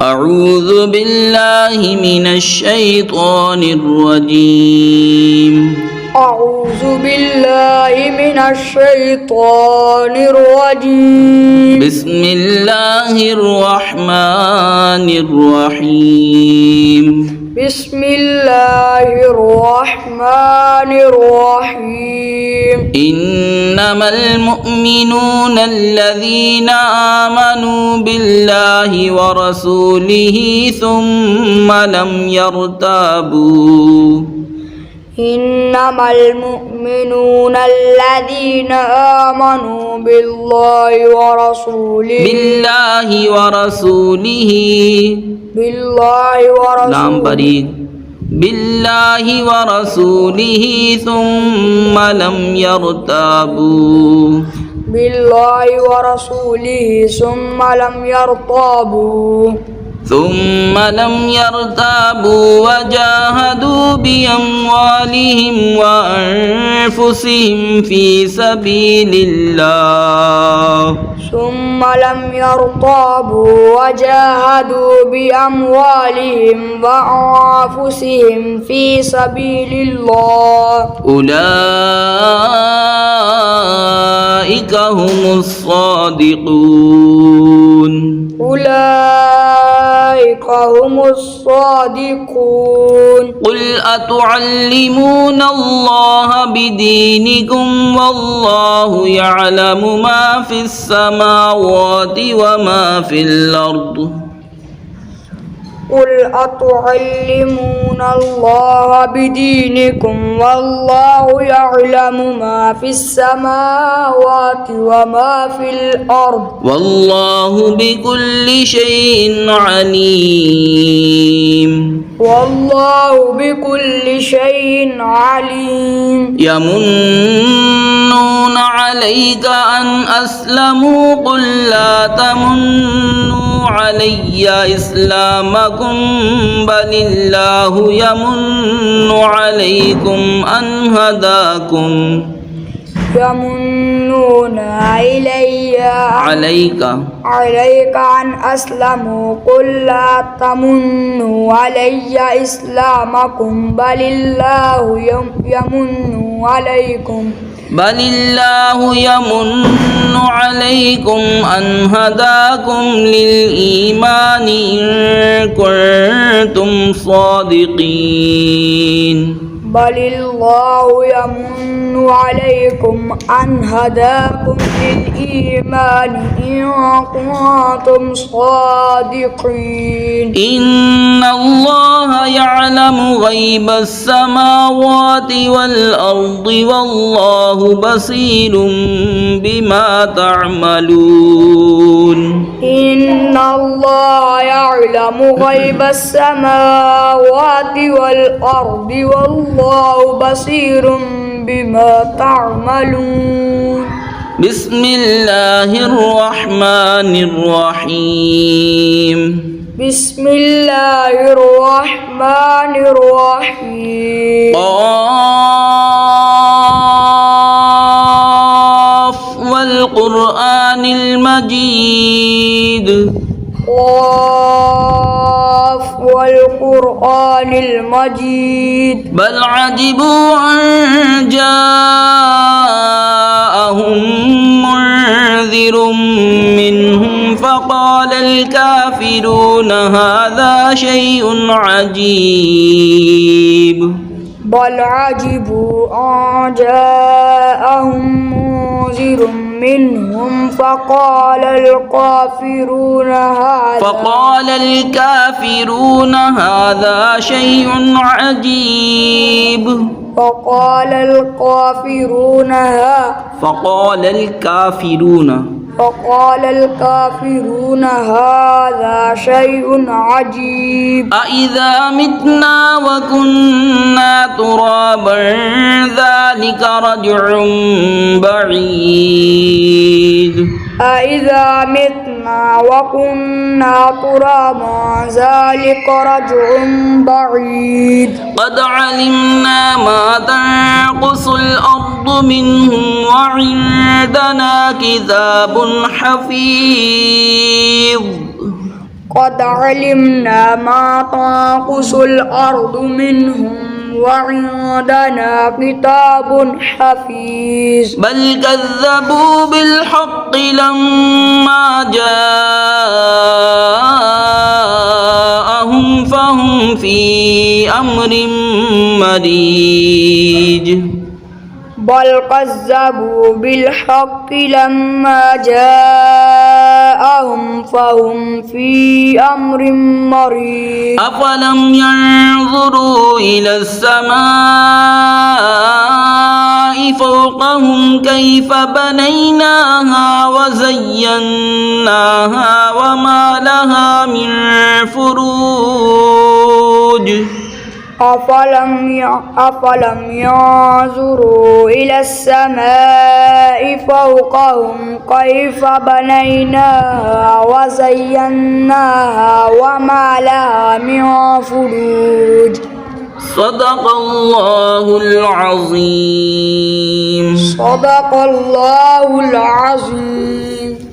أعوذ بالله من الشيطان الرجيم أعوذ بالله من الشيطان الرجيم بسم الله الرحمن الرحيم بسم الله الرحمن الرحيم إنما المؤمنون الذين آمنوا بالله ورسوله ثم لم يرتابوا إنما المؤمنون الذين آمنوا بالله ورسوله نام بريد بالله ورسوله ثم لم يرتابوا بالله ورسوله ثم لم يرتابوا وجاهدوا بأموالهم وأنفسهم في سبيل الله ثم لم يرتابوا وجاهدوا بأموالهم وأنفسهم في سبيل الله أولئك هم الصادقون قل أتعلمون الله بدينكم والله يعلم ما في السماوات وما في الأرض قل أتعلمون الله بدينكم والله يعلم ما في السماوات وما في الأرض والله بكل شيء عليم يمنون عليك أن أسلموا قل لا تمنوا علي إسلامكم بل الله يمن عليكم أن هداكم يمنون عليك أن أسلموا قل لا تمنوا علي إسلامكم بل الله يمن عليكم أن هداكم للإيمان إن كنتم صادقين بل الله يمن عليكم أن هداكم للإيمان إن كنتم صادقين إن الله يعلم غيب السماوات والأرض والله بصير بما تعملون إن الله يعلم غيب السماوات والأرض والله بصير بما تعملون بسم الله الرحمن الرحيم بسم الله الرحمن الرحيم قاف والقرآن المجيد والقرآن المجيد بل عجبوا أن جاءهم منذر منهم فقال الكافرون هذا شيء عجيب بل عجبوا أن جاءهم منذر منهم فقال الكافرون هذا شيء عجيب فقال الكافرون هذا شيء عجيب أإذا متنا وكنا ترابا ذلك رجع بعيد أإذا متنا وكنا ترابا ذلك رجع بعيد قد علمنا ما تنقص الأرض منهم وعندنا كتاب حفيظ قد علمنا ما تنقص الأرض منهم وعندنا كتاب حفيظ بل كذبوا بالحق لما جاءهم فهم في أمر مريج بل كذبوا بالحق لما جاءهم فهم في أمر مريج أفلم ينظروا إلى السماء فوقهم كيف بنيناها وزيناها وما لها من فروج أفلم ينظروا إلى السماء فوقهم كيف بنيناها وزيناها وما لها من فروج صدق الله العظيم صدق الله العظيم